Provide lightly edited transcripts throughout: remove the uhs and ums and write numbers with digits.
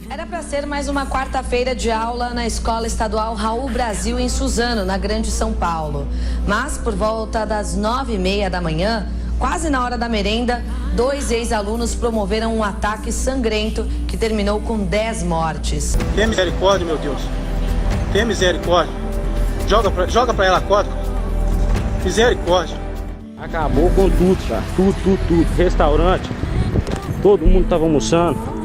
Era para ser mais uma quarta-feira de aula na Escola Estadual Raul Brasil, em Suzano, na Grande São Paulo. Mas, por volta das 9h30 da manhã, quase na hora da merenda, 2 ex-alunos promoveram um ataque sangrento que terminou com 10 mortes. Tem misericórdia, meu Deus. Tem misericórdia. Joga pra ela código. Misericórdia. Acabou com tudo, cara. Tudo. Restaurante. Todo mundo tava almoçando.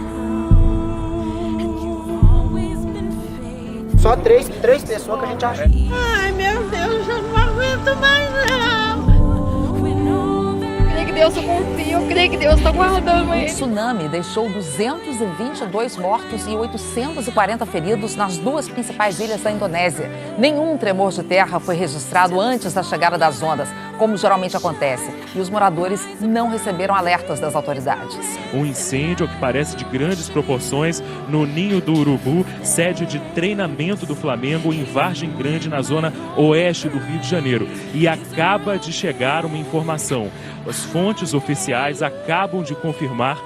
Só três pessoas que a gente acha. Ai, meu Deus, eu não aguento mais não. Eu creio que Deus, eu confio, eu creio que Deus está guardando ele. O tsunami deixou 222 mortos e 840 feridos nas 2 principais ilhas da Indonésia. Nenhum tremor de terra foi registrado antes da chegada das ondas, como geralmente acontece. E os moradores não receberam alertas das autoridades. Um incêndio que parece de grandes proporções no Ninho do Urubu, sede de treinamento do Flamengo em Vargem Grande, na zona oeste do Rio de Janeiro. E acaba de chegar uma informação. As fontes oficiais acabam de confirmar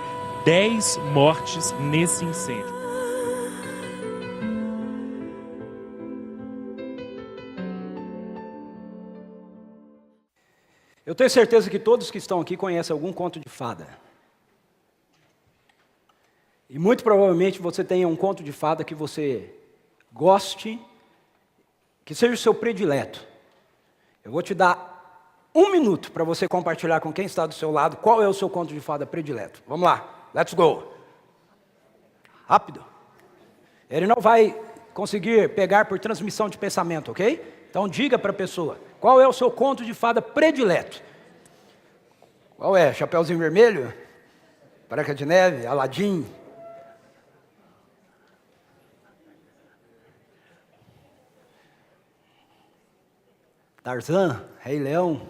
10 mortes nesse incêndio. Eu tenho certeza que todos que estão aqui conhecem algum conto de fada. E muito provavelmente você tenha um conto de fada que você goste, que seja o seu predileto. Eu vou te dar 1 minuto para você compartilhar com quem está do seu lado qual é o seu conto de fada predileto. Vamos lá, let's go. Rápido. Ele não vai conseguir pegar por transmissão de pensamento, ok? Então diga para a pessoa, qual é o seu conto de fada predileto? Qual é? Chapeuzinho Vermelho? Branca de Neve? Aladim? Tarzan? Rei Leão?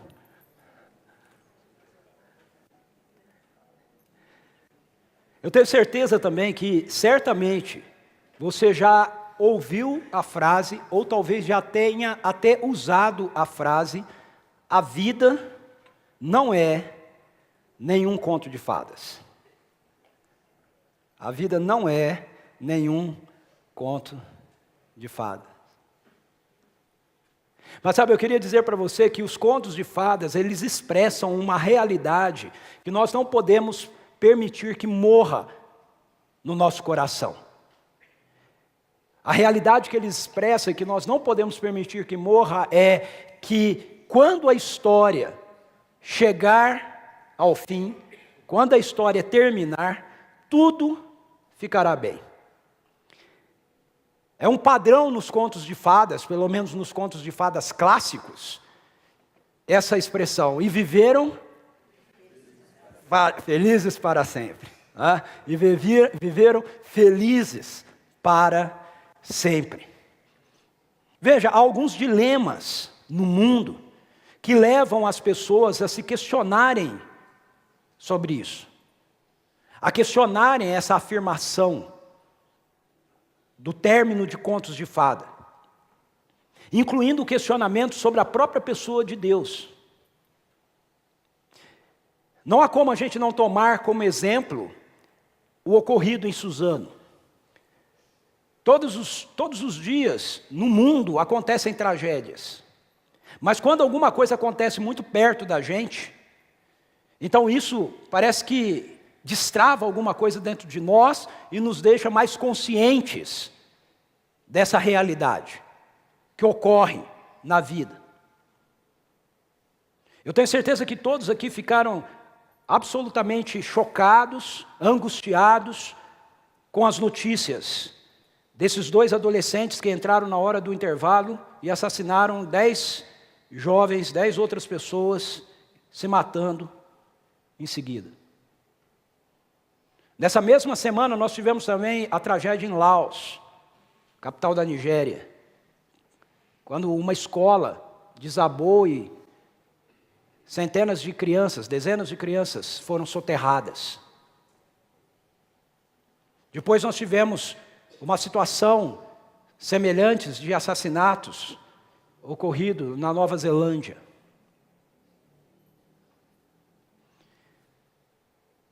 Eu tenho certeza também que, certamente, você já ouviu a frase, ou talvez já tenha até usado a frase, a vida não é nenhum conto de fadas. A vida não é nenhum conto de fadas. Mas sabe, eu queria dizer para você que os contos de fadas, eles expressam uma realidade que nós não podemos permitir que morra no nosso coração. A realidade que eles expressam e que nós não podemos permitir que morra é que quando a história chegar ao fim, quando a história terminar, tudo ficará bem. É um padrão nos contos de fadas, pelo menos nos contos de fadas clássicos, essa expressão, e viveram felizes para sempre. E viveram felizes para sempre. Veja, há alguns dilemas no mundo que levam as pessoas a se questionarem sobre isso, a questionarem essa afirmação do término de contos de fada, incluindo o questionamento sobre a própria pessoa de Deus. Não há como a gente não tomar como exemplo o ocorrido em Suzano. Todos os dias no mundo acontecem tragédias, mas quando alguma coisa acontece muito perto da gente, então isso parece que destrava alguma coisa dentro de nós e nos deixa mais conscientes dessa realidade que ocorre na vida. Eu tenho certeza que todos aqui ficaram absolutamente chocados, angustiados com as notícias desses 2 adolescentes que entraram na hora do intervalo e assassinaram 10 jovens, 10 outras pessoas, se matando em seguida. Nessa mesma semana nós tivemos também a tragédia em Laos, capital da Nigéria, quando uma escola desabou e centenas de crianças, dezenas de crianças foram soterradas. Depois nós tivemos uma situação semelhante de assassinatos ocorrido na Nova Zelândia.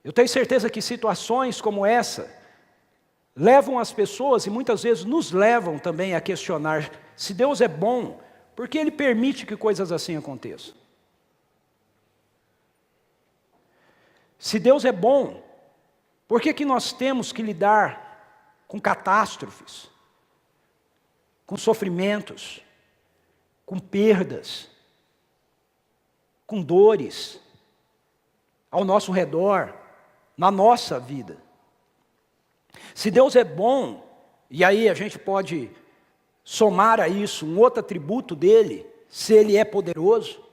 Eu tenho certeza que situações como essa levam as pessoas, e muitas vezes nos levam também a questionar se Deus é bom, por que Ele permite que coisas assim aconteçam? Se Deus é bom, por que nós temos que lidar com catástrofes, com sofrimentos, com perdas, com dores ao nosso redor, na nossa vida? Se Deus é bom, e aí a gente pode somar a isso um outro atributo dele, se Ele é poderoso.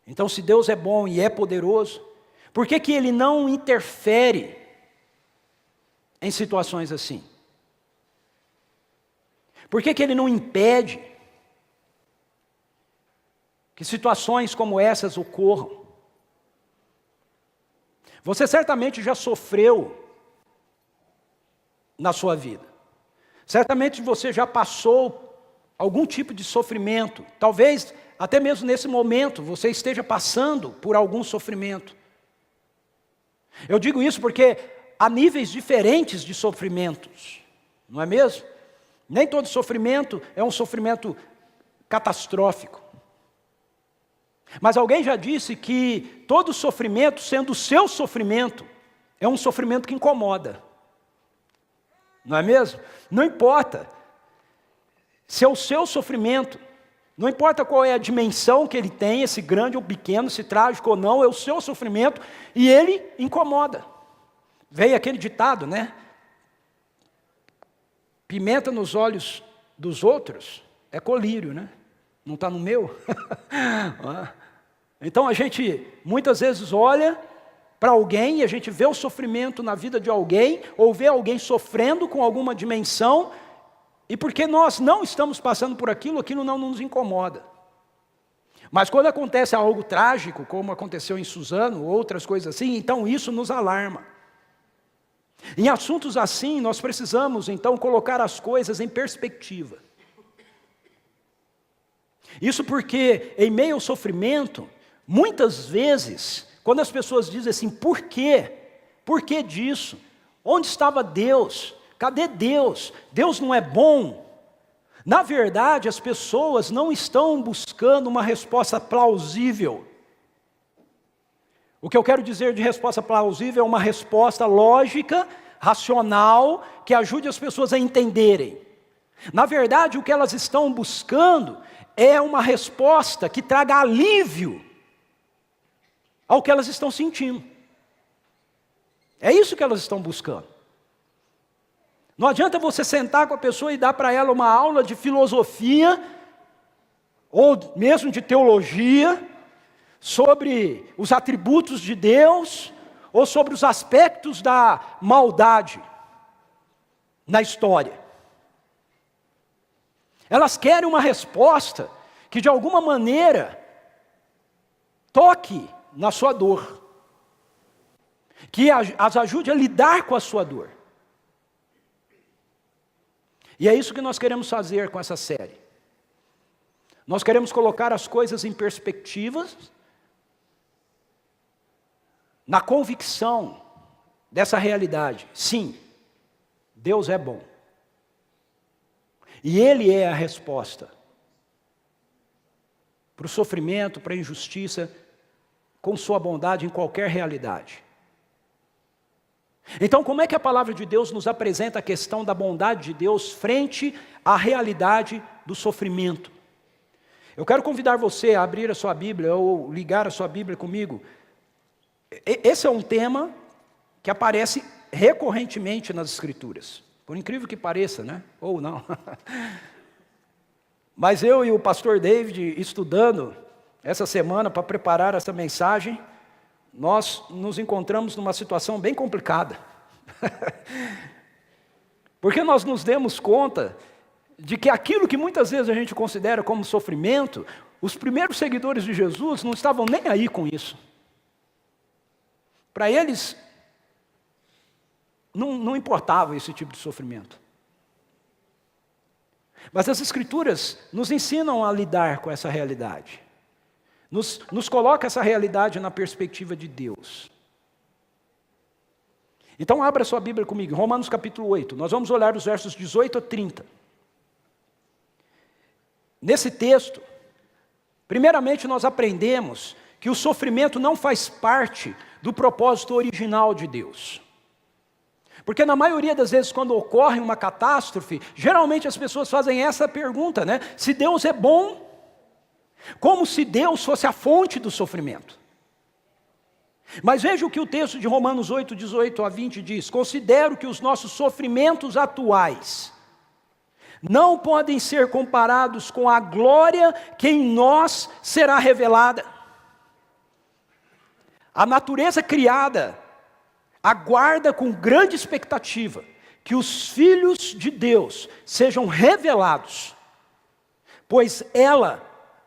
Então, se Deus é bom e é poderoso, por que Ele não interfere em situações assim? Por que Ele não impede que situações como essas ocorram? Você certamente já sofreu na sua vida. Certamente você já passou algum tipo de sofrimento. Talvez até mesmo nesse momento você esteja passando por algum sofrimento. Eu digo isso porque há níveis diferentes de sofrimentos, não é mesmo? Nem todo sofrimento é um sofrimento catastrófico. Mas alguém já disse que todo sofrimento, sendo o seu sofrimento, é um sofrimento que incomoda. Não é mesmo? Não importa se é o seu sofrimento, não importa qual é a dimensão que ele tem, se grande ou pequeno, se trágico ou não, é o seu sofrimento e ele incomoda. Veio aquele ditado, né? Pimenta nos olhos dos outros é colírio, né? Não está no meu? Então a gente muitas vezes olha para alguém e a gente vê o sofrimento na vida de alguém, ou vê alguém sofrendo com alguma dimensão, e porque nós não estamos passando por aquilo, aquilo não nos incomoda. Mas quando acontece algo trágico, como aconteceu em Suzano, outras coisas assim, então isso nos alarma. Em assuntos assim, nós precisamos então colocar as coisas em perspectiva. Isso porque, em meio ao sofrimento, muitas vezes, quando as pessoas dizem assim, por quê? Por que disso? Onde estava Deus? Cadê Deus? Deus não é bom? Na verdade, as pessoas não estão buscando uma resposta plausível. O que eu quero dizer de resposta plausível é uma resposta lógica, racional, que ajude as pessoas a entenderem. Na verdade, o que elas estão buscando é uma resposta que traga alívio ao que elas estão sentindo. É isso que elas estão buscando. Não adianta você sentar com a pessoa e dar para ela uma aula de filosofia, ou mesmo de teologia, sobre os atributos de Deus, ou sobre os aspectos da maldade na história. Elas querem uma resposta que de alguma maneira toque na sua dor, que as ajude a lidar com a sua dor. E é isso que nós queremos fazer com essa série. Nós queremos colocar as coisas em perspectivas, na convicção dessa realidade. Sim, Deus é bom. E Ele é a resposta para o sofrimento, para a injustiça, com sua bondade em qualquer realidade. Então, como é que a palavra de Deus nos apresenta a questão da bondade de Deus frente à realidade do sofrimento? Eu quero convidar você a abrir a sua Bíblia ou ligar a sua Bíblia comigo. Esse é um tema que aparece recorrentemente nas Escrituras. Por incrível que pareça, né? Ou não. Mas eu e o pastor David, estudando essa semana para preparar essa mensagem, nós nos encontramos numa situação bem complicada. Porque nós nos demos conta de que aquilo que muitas vezes a gente considera como sofrimento, os primeiros seguidores de Jesus não estavam nem aí com isso. Para eles, não importava esse tipo de sofrimento. Mas as Escrituras nos ensinam a lidar com essa realidade. Nos coloca essa realidade na perspectiva de Deus. Então abra sua Bíblia comigo, Romanos capítulo 8. Nós vamos olhar os versos 18 a 30. Nesse texto, primeiramente nós aprendemos que o sofrimento não faz parte do propósito original de Deus. Porque na maioria das vezes quando ocorre uma catástrofe, geralmente as pessoas fazem essa pergunta, né? Se Deus é bom, como se Deus fosse a fonte do sofrimento. Mas veja o que o texto de Romanos 8, 18 a 20 diz. Considero que os nossos sofrimentos atuais não podem ser comparados com a glória que em nós será revelada. A natureza criada aguarda com grande expectativa que os filhos de Deus sejam revelados, pois ela,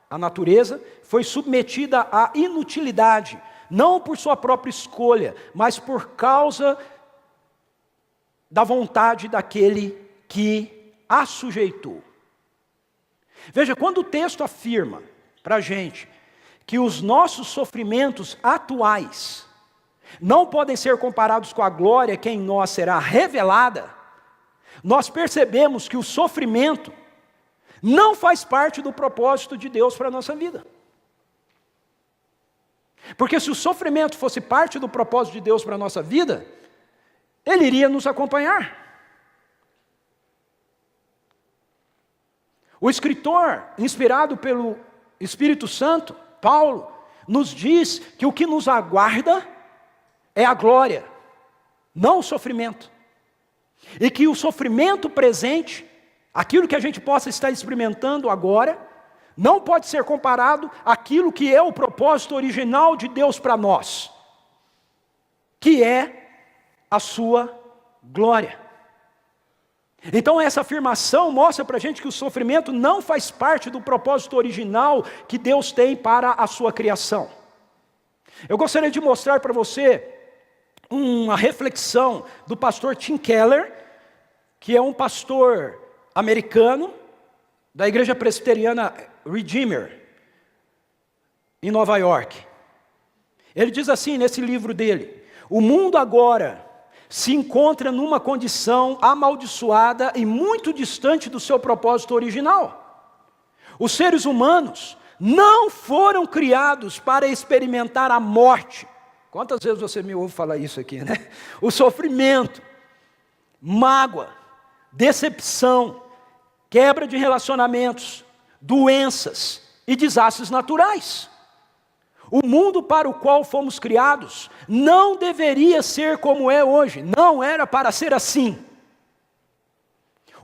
a natureza, foi submetida à inutilidade, não por sua própria escolha, mas por causa da vontade daquele que a sujeitou. Veja, quando o texto afirma para a gente que os nossos sofrimentos atuais não podem ser comparados com a glória que em nós será revelada, nós percebemos que o sofrimento não faz parte do propósito de Deus para a nossa vida. Porque se o sofrimento fosse parte do propósito de Deus para a nossa vida, Ele iria nos acompanhar. O escritor, inspirado pelo Espírito Santo, Paulo, nos diz que o que nos aguarda é a glória, não o sofrimento. E que o sofrimento presente, aquilo que a gente possa estar experimentando agora, não pode ser comparado àquilo que é o propósito original de Deus para nós, que é a sua glória. Então essa afirmação mostra para a gente que o sofrimento não faz parte do propósito original que Deus tem para a sua criação. Eu gostaria de mostrar para você uma reflexão do pastor Tim Keller, que é um pastor americano da igreja presbiteriana Redeemer, em Nova York. Ele diz assim nesse livro dele: o mundo agora se encontra numa condição amaldiçoada e muito distante do seu propósito original. Os seres humanos não foram criados para experimentar a morte. Quantas vezes você me ouve falar isso aqui, né? O sofrimento, mágoa, decepção, quebra de relacionamentos, doenças e desastres naturais. O mundo para o qual fomos criados não deveria ser como é hoje, não era para ser assim.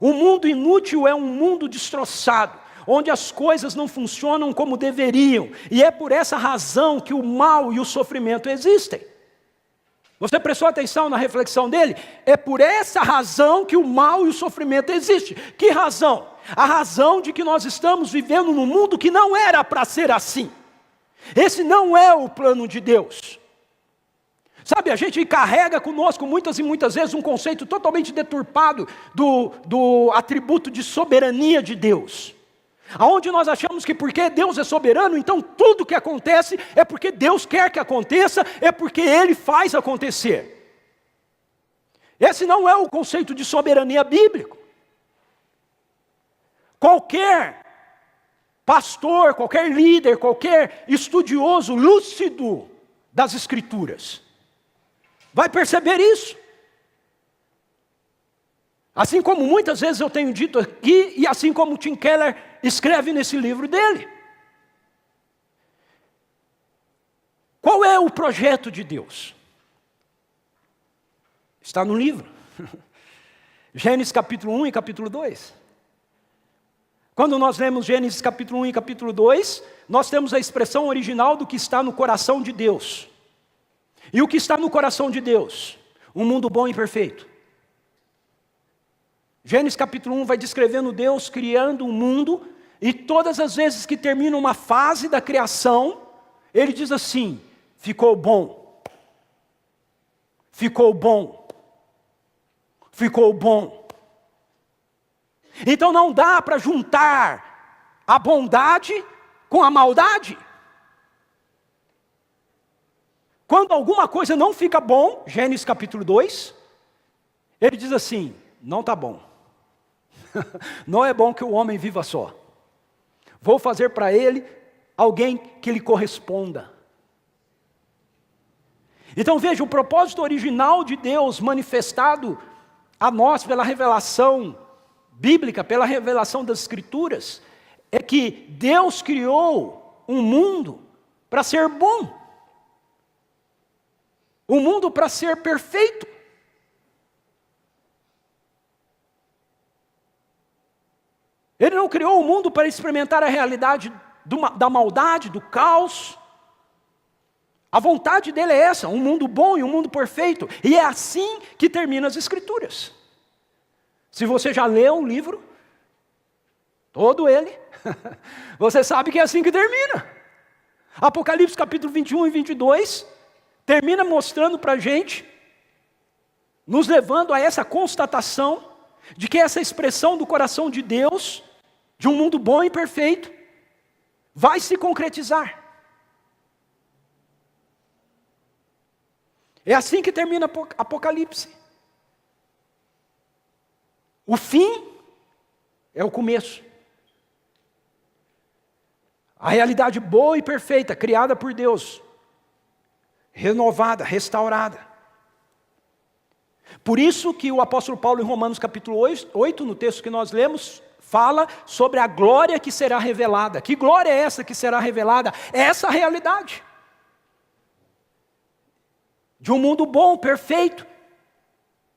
O mundo inútil é um mundo destroçado, onde as coisas não funcionam como deveriam, e é por essa razão que o mal e o sofrimento existem. Você prestou atenção na reflexão dele? É por essa razão que o mal e o sofrimento existem. Que razão? A razão de que nós estamos vivendo num mundo que não era para ser assim. Esse não é o plano de Deus. Sabe, a gente carrega conosco muitas e muitas vezes um conceito totalmente deturpado do atributo de soberania de Deus. Aonde nós achamos que porque Deus é soberano, então tudo que acontece é porque Deus quer que aconteça, é porque Ele faz acontecer. Esse não é o conceito de soberania bíblico. Qualquer pastor, qualquer líder, qualquer estudioso lúcido das Escrituras vai perceber isso. Assim como muitas vezes eu tenho dito aqui, e assim como Tim Keller escreve nesse livro dele. Qual é o projeto de Deus? Está no livro. Gênesis capítulo 1 e capítulo 2. Quando nós lemos Gênesis capítulo 1 e capítulo 2, nós temos a expressão original do que está no coração de Deus. E o que está no coração de Deus? Um mundo bom e perfeito. Gênesis capítulo 1 vai descrevendo Deus criando um mundo, e todas as vezes que termina uma fase da criação, Ele diz assim: ficou bom, ficou bom, ficou bom. Então não dá para juntar a bondade com a maldade. Quando alguma coisa não fica bom, Gênesis capítulo 2, Ele diz assim: não está bom. Não é bom que o homem viva só. Vou fazer para ele alguém que lhe corresponda. Então veja, o propósito original de Deus manifestado a nós pela revelação bíblica, pela revelação das Escrituras, é que Deus criou um mundo para ser bom. Um mundo para ser perfeito. Ele não criou o mundo para experimentar a realidade da maldade, do caos. A vontade dele é essa, um mundo bom e um mundo perfeito. E é assim que termina as Escrituras. Se você já leu o livro, todo ele, você sabe que é assim que termina. Apocalipse capítulo 21 e 22, termina mostrando para a gente, nos levando a essa constatação, de que essa expressão do coração de Deus, de um mundo bom e perfeito, vai se concretizar. É assim que termina Apocalipse. O fim é o começo. A realidade boa e perfeita, criada por Deus, renovada, restaurada. Por isso que o apóstolo Paulo, em Romanos capítulo 8, no texto que nós lemos, fala sobre a glória que será revelada. Que glória é essa que será revelada? É essa realidade. De um mundo bom, perfeito,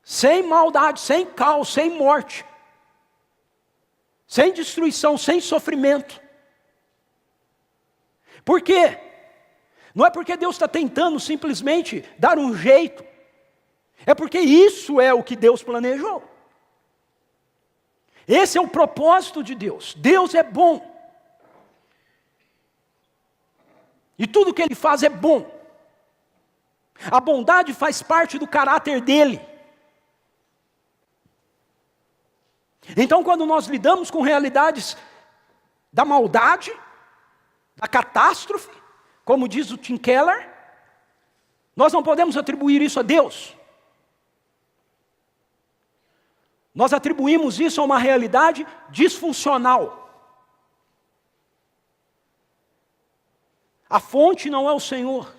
sem maldade, sem caos, sem morte, sem destruição, sem sofrimento. Por quê? Não é porque Deus está tentando simplesmente dar um jeito, é porque isso é o que Deus planejou. Esse é o propósito de Deus. Deus é bom. E tudo que Ele faz é bom. A bondade faz parte do caráter dEle. Então, quando nós lidamos com realidades da maldade, da catástrofe, como diz o Tim Keller, nós não podemos atribuir isso a Deus. Nós atribuímos isso a uma realidade disfuncional. A fonte não é o Senhor.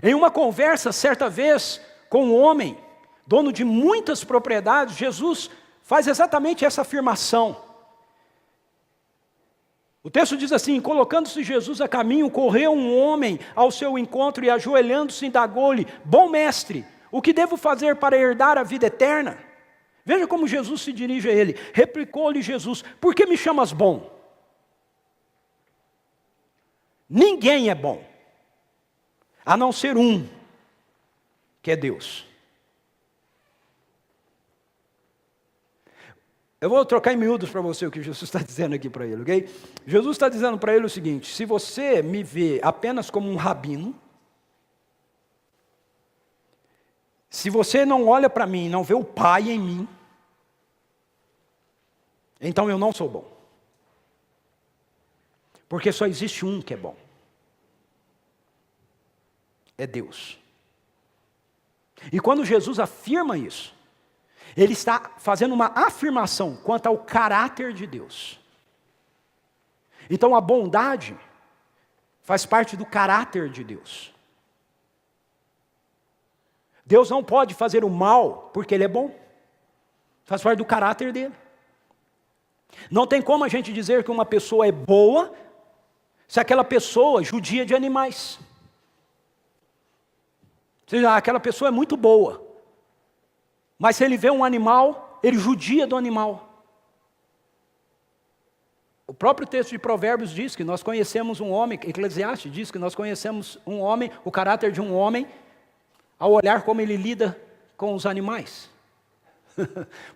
Em uma conversa, certa vez, com um homem, dono de muitas propriedades, Jesus faz exatamente essa afirmação. O texto diz assim: colocando-se Jesus a caminho, correu um homem ao seu encontro e ajoelhando-se indagou-lhe: bom mestre, o que devo fazer para herdar a vida eterna? Veja como Jesus se dirige a ele. Replicou-lhe Jesus: por que me chamas bom? Ninguém é bom, a não ser um, que é Deus. Eu vou trocar em miúdos para você o que Jesus está dizendo aqui para ele, ok? Jesus está dizendo para ele o seguinte: se você me vê apenas como um rabino, se você não olha para mim e não vê o Pai em mim, então eu não sou bom. Porque só existe um que é bom. É Deus. E quando Jesus afirma isso, Ele está fazendo uma afirmação quanto ao caráter de Deus. Então a bondade faz parte do caráter de Deus. Deus não pode fazer o mal porque Ele é bom. Faz parte do caráter dEle. Não tem como a gente dizer que uma pessoa é boa se aquela pessoa judia de animais. Ou seja, aquela pessoa é muito boa, mas se ele vê um animal, ele judia do animal. O próprio texto de Provérbios diz que nós conhecemos um homem, Eclesiastes diz que nós conhecemos um homem, o caráter de um homem, ao olhar como ele lida com os animais.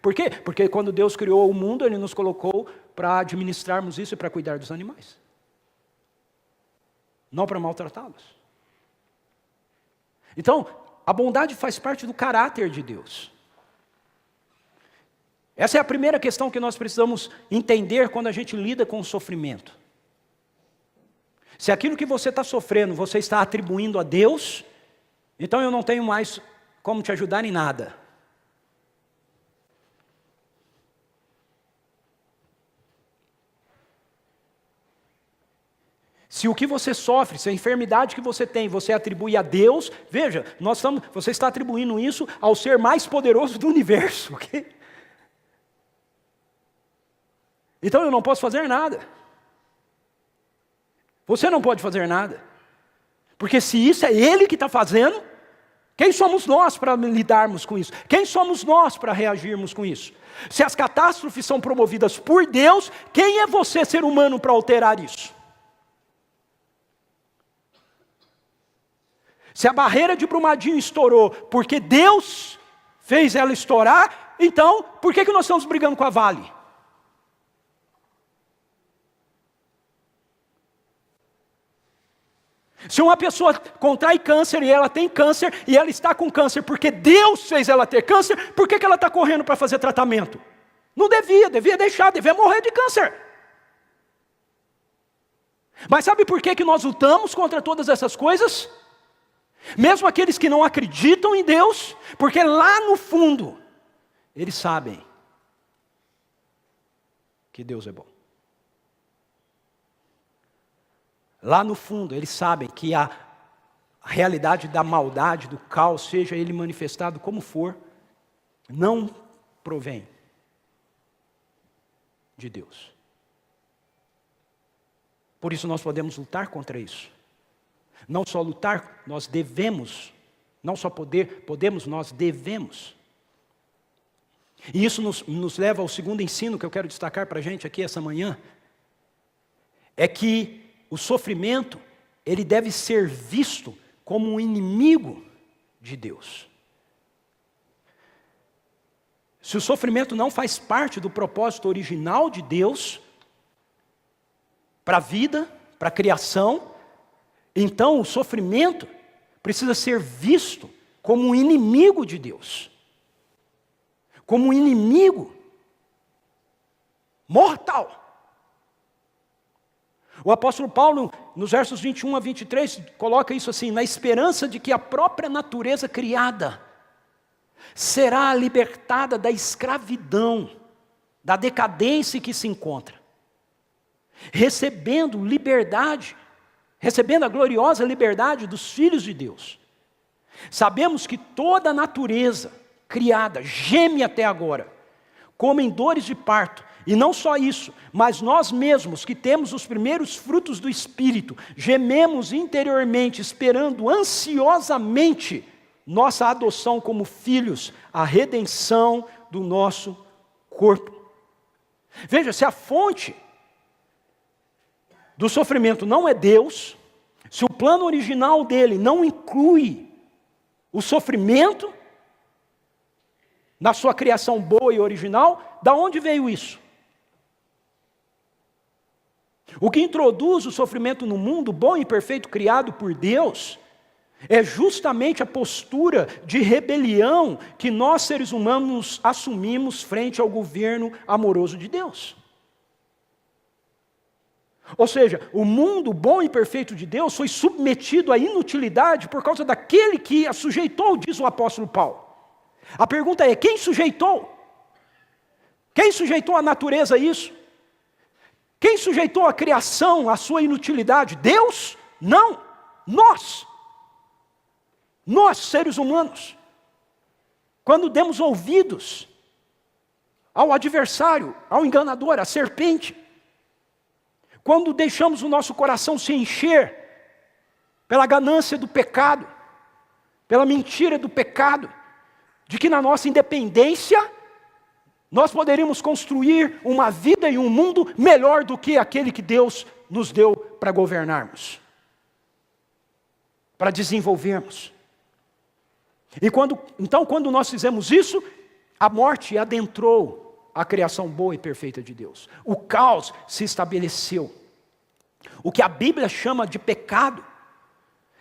Por quê? Porque quando Deus criou o mundo, Ele nos colocou para administrarmos isso e para cuidar dos animais. Não para maltratá-los. Então, a bondade faz parte do caráter de Deus. Essa é a primeira questão que nós precisamos entender quando a gente lida com o sofrimento. Se aquilo que você está sofrendo, você está atribuindo a Deus, então eu não tenho mais como te ajudar em nada. Se o que você sofre, se a enfermidade que você tem, você atribui a Deus, veja, você está atribuindo isso ao ser mais poderoso do universo. Okay? Então eu não posso fazer nada. Você não pode fazer nada. Porque se isso é Ele que está fazendo, quem somos nós para lidarmos com isso? Quem somos nós para reagirmos com isso? Se as catástrofes são promovidas por Deus, quem é você, ser humano, para alterar isso? Se a barreira de Brumadinho estourou porque Deus fez ela estourar, então por que nós estamos brigando com a Vale? Se uma pessoa contrai câncer e ela tem câncer e ela está com câncer porque Deus fez ela ter câncer, por que ela está correndo para fazer tratamento? Não devia deixar, devia morrer de câncer. Mas sabe por que nós lutamos contra todas essas coisas? Mesmo aqueles que não acreditam em Deus, porque lá no fundo, eles sabem que Deus é bom. Lá no fundo, eles sabem que a realidade da maldade, do caos, seja ele manifestado como for, não provém de Deus. Por isso nós podemos lutar contra isso. Não só lutar, nós devemos. Não só podemos, nós devemos. E isso nos leva ao segundo ensino que eu quero destacar para a gente aqui essa manhã. É que o sofrimento, ele deve ser visto como um inimigo de Deus. Se o sofrimento não faz parte do propósito original de Deus, para a vida, para a criação, então o sofrimento precisa ser visto como um inimigo de Deus. Como um inimigo mortal. O apóstolo Paulo, nos versos 21 a 23, coloca isso assim: na esperança de que a própria natureza criada será libertada da escravidão, da decadência que se encontra, recebendo a gloriosa liberdade dos filhos de Deus. Sabemos que toda a natureza criada geme até agora, como em dores de parto. E não só isso, mas nós mesmos que temos os primeiros frutos do Espírito, gememos interiormente, esperando ansiosamente nossa adoção como filhos, a redenção do nosso corpo. Veja, se a fonte do sofrimento não é Deus, se o plano original dele não inclui o sofrimento na sua criação boa e original, da onde veio isso? O que introduz o sofrimento no mundo bom e perfeito criado por Deus é justamente a postura de rebelião que nós seres humanos assumimos frente ao governo amoroso de Deus. Ou seja, o mundo bom e perfeito de Deus foi submetido à inutilidade por causa daquele que a sujeitou, diz o apóstolo Paulo. A pergunta é: quem sujeitou? Quem sujeitou a natureza a isso? Quem sujeitou a criação à sua inutilidade? Deus? Não, nós. Nós, seres humanos. Quando demos ouvidos ao adversário, ao enganador, à serpente, quando deixamos o nosso coração se encher pela ganância do pecado, pela mentira do pecado, de que na nossa independência nós poderíamos construir uma vida e um mundo melhor do que aquele que Deus nos deu para governarmos, para desenvolvermos. E quando nós fizemos isso, a morte adentrou a criação boa e perfeita de Deus. O caos se estabeleceu. O que a Bíblia chama de pecado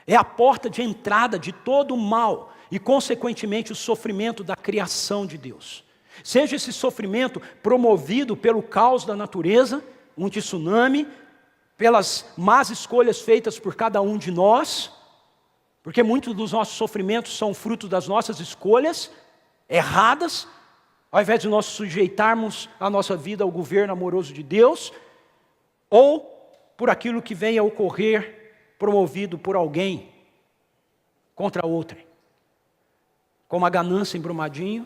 é a porta de entrada de todo o mal e, consequentemente, o sofrimento da criação de Deus. Seja esse sofrimento promovido pelo caos da natureza, um tsunami, pelas más escolhas feitas por cada um de nós, Porque muitos dos nossos sofrimentos são fruto das nossas escolhas erradas, ao invés de nós sujeitarmos a nossa vida ao governo amoroso de Deus, ou por aquilo que vem a ocorrer promovido por alguém contra outrem, como a ganância em Brumadinho,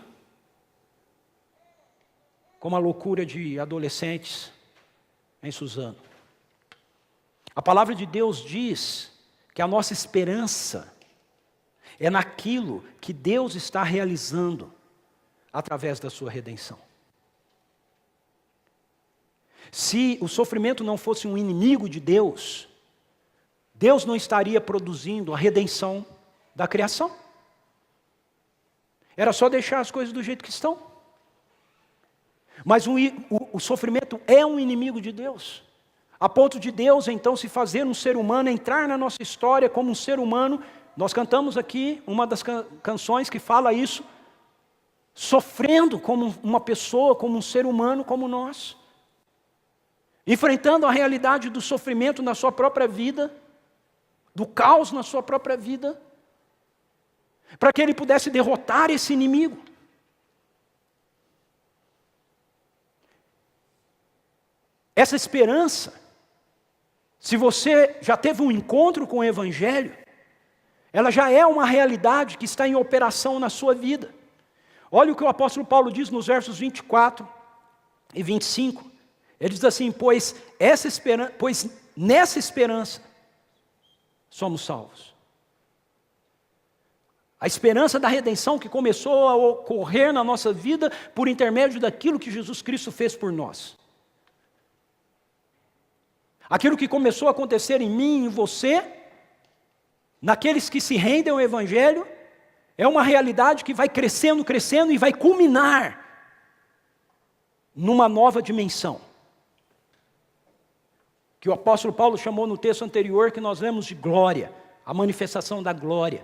como a loucura de adolescentes em Suzano. A palavra de Deus diz que a nossa esperança é naquilo que Deus está realizando através da sua redenção. Se o sofrimento não fosse um inimigo de Deus, Deus não estaria produzindo a redenção da criação. Era só deixar as coisas do jeito que estão. Mas o sofrimento é um inimigo de Deus, a ponto de Deus então se fazer um ser humano, entrar na nossa história como um ser humano. Nós cantamos aqui uma das canções que fala isso, sofrendo como uma pessoa, como um ser humano como nós, enfrentando a realidade do sofrimento na sua própria vida, do caos na sua própria vida, para que ele pudesse derrotar esse inimigo. Essa esperança, se você já teve um encontro com o Evangelho, ela já é uma realidade que está em operação na sua vida. Olha o que o apóstolo Paulo diz nos versos 24 e 25. Ele diz assim: pois nessa esperança somos salvos. A esperança da redenção que começou a ocorrer na nossa vida por intermédio daquilo que Jesus Cristo fez por nós. Aquilo que começou a acontecer em mim e em você, naqueles que se rendem ao Evangelho, é uma realidade que vai crescendo, crescendo e vai culminar numa nova dimensão. Que o apóstolo Paulo chamou no texto anterior, que nós lemos de glória, a manifestação da glória.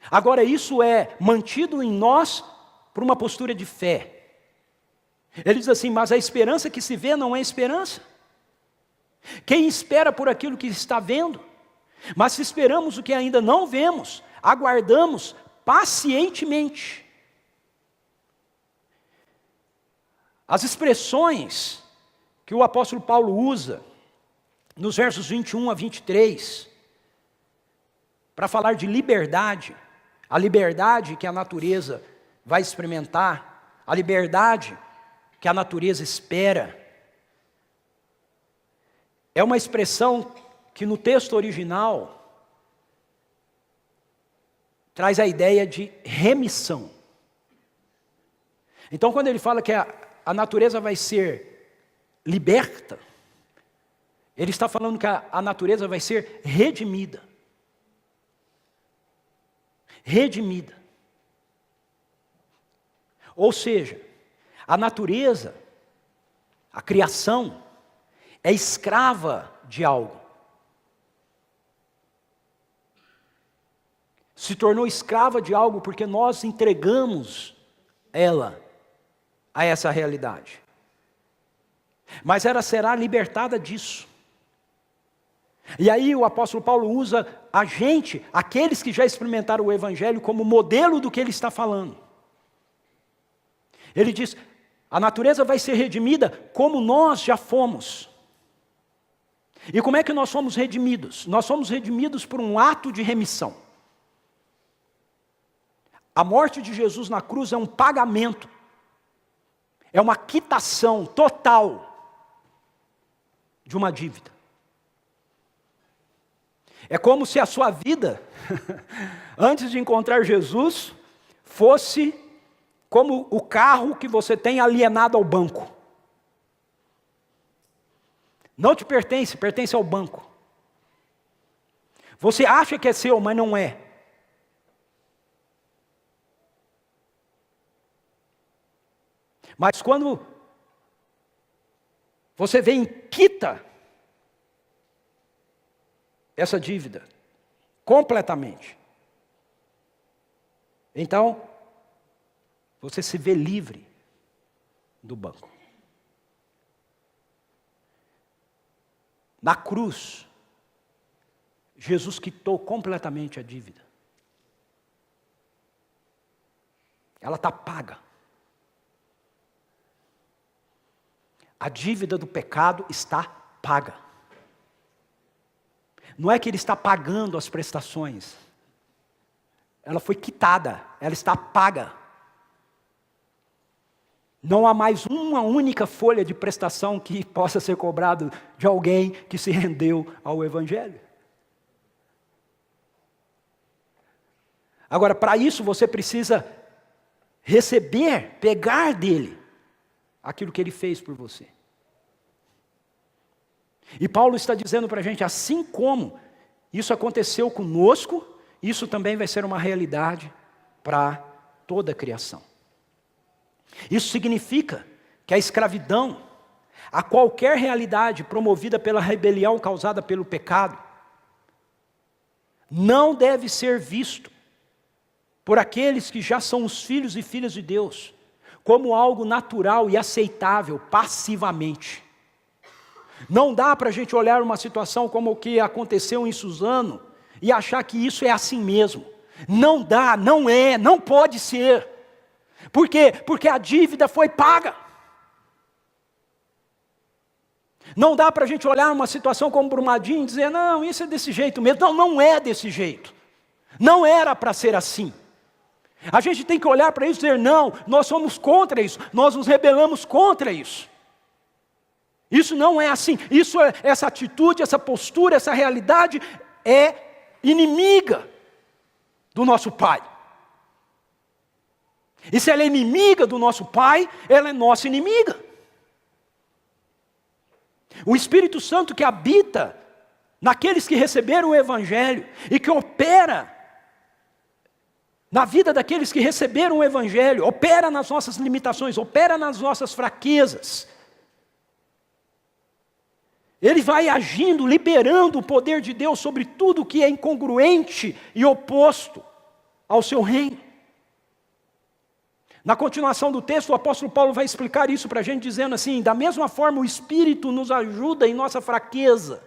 Agora, isso é mantido em nós por uma postura de fé. Ele diz assim: mas a esperança que se vê não é esperança. Quem espera por aquilo que está vendo? Mas se esperamos o que ainda não vemos, aguardamos pacientemente. As expressões que o apóstolo Paulo usa nos versos 21 a 23, para falar de liberdade, a liberdade que a natureza vai experimentar, a liberdade que a natureza espera, é uma expressão que no texto original traz a ideia de remissão. Então, quando ele fala que a natureza vai ser liberta, ele está falando que a natureza vai ser redimida. Redimida. Ou seja, a natureza, a criação, é escrava de algo. Se tornou escrava de algo porque nós entregamos ela a essa realidade. Mas ela será libertada disso. E aí o apóstolo Paulo usa a gente, aqueles que já experimentaram o Evangelho, como modelo do que ele está falando. Ele diz: a natureza vai ser redimida como nós já fomos. E como é que nós somos redimidos? Nós somos redimidos por um ato de remissão. A morte de Jesus na cruz é um pagamento, é uma quitação total de uma dívida. É como se a sua vida, antes de encontrar Jesus, fosse como o carro que você tem alienado ao banco. Não te pertence, pertence ao banco. Você acha que é seu, mas não é. Mas quando você vem e quita essa dívida completamente, então você se vê livre do banco. Na cruz, Jesus quitou completamente a dívida. Ela está paga. A dívida do pecado está paga. Não é que ele está pagando as prestações. Ela foi quitada, ela está paga. Não há mais uma única folha de prestação que possa ser cobrado de alguém que se rendeu ao Evangelho. Agora, para isso você precisa receber, pegar dele aquilo que ele fez por você. E Paulo está dizendo para a gente, assim como isso aconteceu conosco, isso também vai ser uma realidade para toda a criação. Isso significa que a escravidão, a qualquer realidade promovida pela rebelião causada pelo pecado, não deve ser visto por aqueles que já são os filhos e filhas de Deus, como algo natural e aceitável passivamente. Não dá para a gente olhar uma situação como o que aconteceu em Suzano e achar que isso é assim mesmo. Não dá, não é, não pode ser. Por quê? Porque a dívida foi paga. Não dá para a gente olhar uma situação como Brumadinho e dizer, não, isso é desse jeito mesmo. Não, não é desse jeito. Não era para ser assim. A gente tem que olhar para isso e dizer, não, nós somos contra isso, nós nos rebelamos contra isso. Isso não é assim, essa atitude, essa postura, essa realidade é inimiga do nosso Pai. E se ela é inimiga do nosso Pai, ela é nossa inimiga. O Espírito Santo que habita naqueles que receberam o Evangelho e que opera na vida daqueles que receberam o Evangelho, opera nas nossas limitações, opera nas nossas fraquezas. Ele vai agindo, liberando o poder de Deus sobre tudo que é incongruente e oposto ao seu reino. Na continuação do texto, o apóstolo Paulo vai explicar isso para a gente, dizendo assim, da mesma forma o Espírito nos ajuda em nossa fraqueza.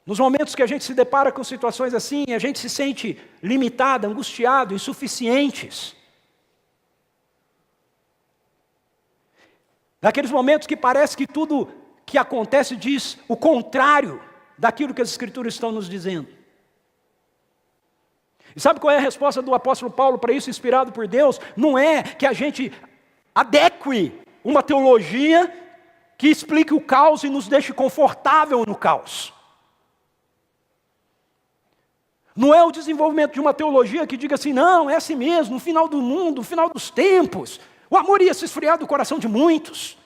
Nos momentos que a gente se depara com situações assim, a gente se sente limitado, angustiado, insuficientes. Naqueles momentos que parece que tudo que acontece diz o contrário daquilo que as Escrituras estão nos dizendo. E sabe qual é a resposta do apóstolo Paulo para isso, inspirado por Deus? Não é que a gente adeque uma teologia que explique o caos e nos deixe confortável no caos. Não é o desenvolvimento de uma teologia que diga assim, não, é assim mesmo, no final do mundo, no final dos tempos, o amor ia se esfriar do coração de muitos.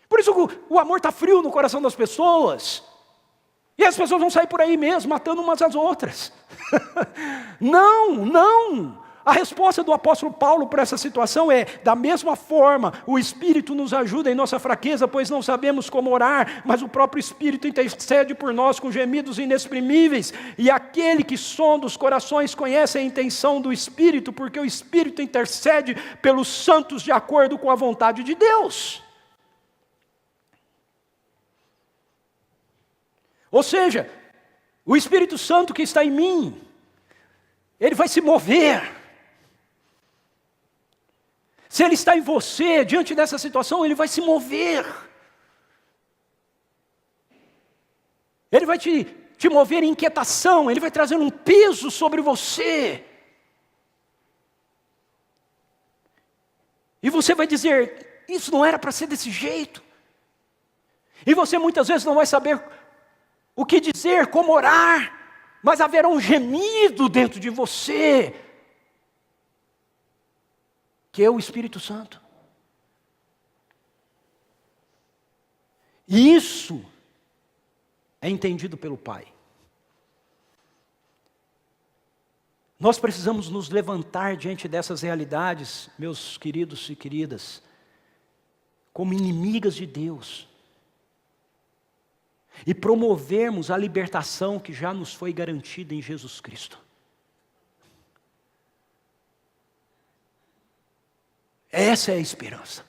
Por isso o amor está frio no coração das pessoas. E as pessoas vão sair por aí mesmo, matando umas às outras. Não. A resposta do apóstolo Paulo para essa situação é, da mesma forma, o Espírito nos ajuda em nossa fraqueza, pois não sabemos como orar, mas o próprio Espírito intercede por nós com gemidos inexprimíveis. E aquele que sonda os corações conhece a intenção do Espírito, porque o Espírito intercede pelos santos de acordo com a vontade de Deus. Ou seja, o Espírito Santo que está em mim, ele vai se mover. Se ele está em você, diante dessa situação, ele vai se mover. Ele vai te mover em inquietação, ele vai trazer um peso sobre você. E você vai dizer, isso não era para ser desse jeito. E você muitas vezes não vai saber o que dizer, como orar, mas haverá um gemido dentro de você, que é o Espírito Santo. E isso é entendido pelo Pai. Nós precisamos nos levantar diante dessas realidades, meus queridos e queridas, como inimigas de Deus, e promovermos a libertação que já nos foi garantida em Jesus Cristo. Essa é a esperança.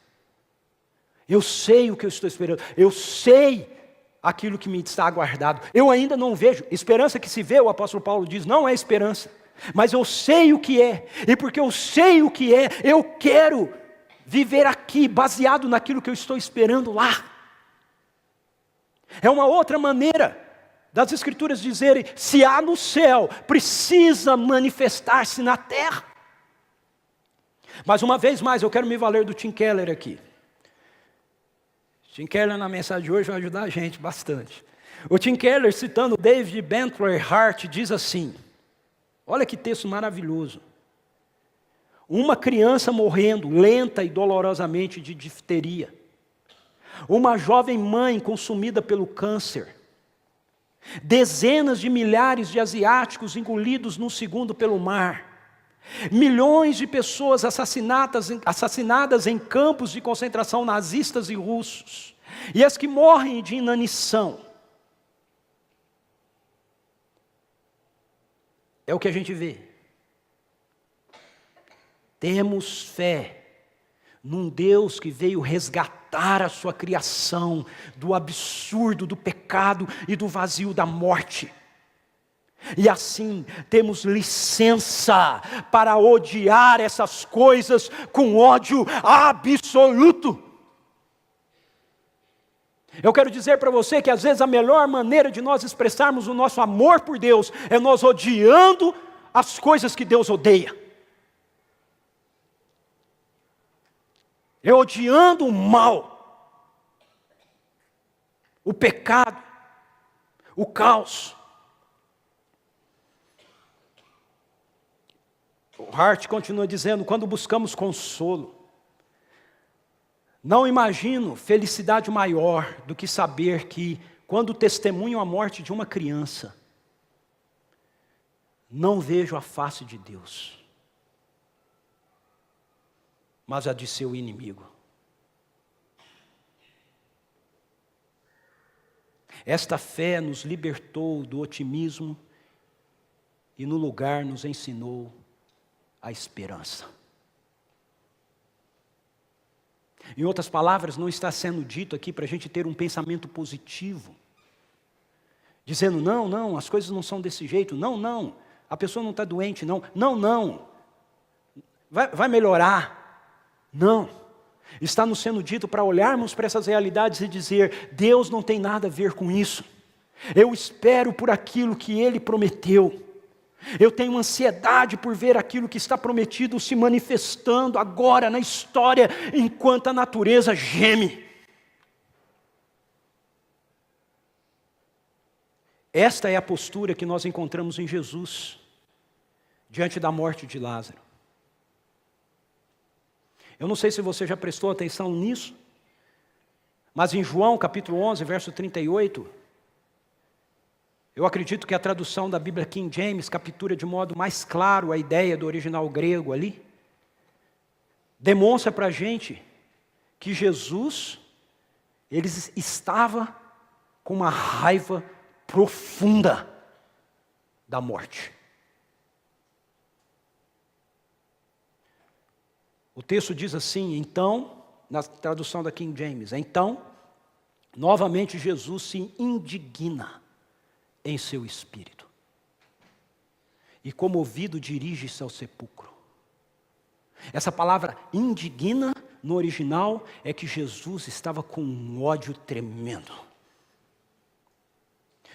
Eu sei o que eu estou esperando. Eu sei aquilo que me está aguardado. Eu ainda não vejo. Esperança que se vê, o apóstolo Paulo diz, não é esperança. Mas eu sei o que é. E porque eu sei o que é, eu quero viver aqui, baseado naquilo que eu estou esperando lá. É uma outra maneira das Escrituras dizerem, se há no céu, precisa manifestar-se na terra. Mas uma vez mais, eu quero me valer do Tim Keller aqui. Tim Keller na mensagem de hoje vai ajudar a gente bastante. O Tim Keller, citando David Bentley Hart, diz assim, olha que texto maravilhoso. Uma criança morrendo lenta e dolorosamente de difteria. Uma jovem mãe consumida pelo câncer. Dezenas de milhares de asiáticos engolidos num segundo pelo mar. Milhões de pessoas assassinadas em campos de concentração nazistas e russos. E as que morrem de inanição. É o que a gente vê. Temos fé num Deus que veio resgatar a sua criação do absurdo, do pecado e do vazio da morte. E assim temos licença para odiar essas coisas com ódio absoluto. Eu quero dizer para você que às vezes a melhor maneira de nós expressarmos o nosso amor por Deus é nós odiando as coisas que Deus odeia. É odiando o mal, o pecado, o caos. O Hart continua dizendo, quando buscamos consolo, não imagino felicidade maior do que saber que, quando testemunho a morte de uma criança, não vejo a face de Deus, mas a de seu inimigo. Esta fé nos libertou do otimismo e no lugar nos ensinou a esperança. Em outras palavras, não está sendo dito aqui para a gente ter um pensamento positivo, dizendo, não, as coisas não são desse jeito, não, a pessoa não está doente, não, vai melhorar, não. Está nos sendo dito para olharmos para essas realidades e dizer, Deus não tem nada a ver com isso, eu espero por aquilo que Ele prometeu. Eu tenho ansiedade por ver aquilo que está prometido se manifestando agora na história, enquanto a natureza geme. Esta é a postura que nós encontramos em Jesus, diante da morte de Lázaro. Eu não sei se você já prestou atenção nisso, mas em João capítulo 11, verso 38, eu acredito que a tradução da Bíblia King James captura de modo mais claro a ideia do original grego ali. Demonstra para a gente que Jesus, ele estava com uma raiva profunda da morte. O texto diz assim, então, na tradução da King James, então, novamente Jesus se indigna em seu espírito. E comovido dirige-se ao sepulcro. Essa palavra indigna no original é que Jesus estava com um ódio tremendo.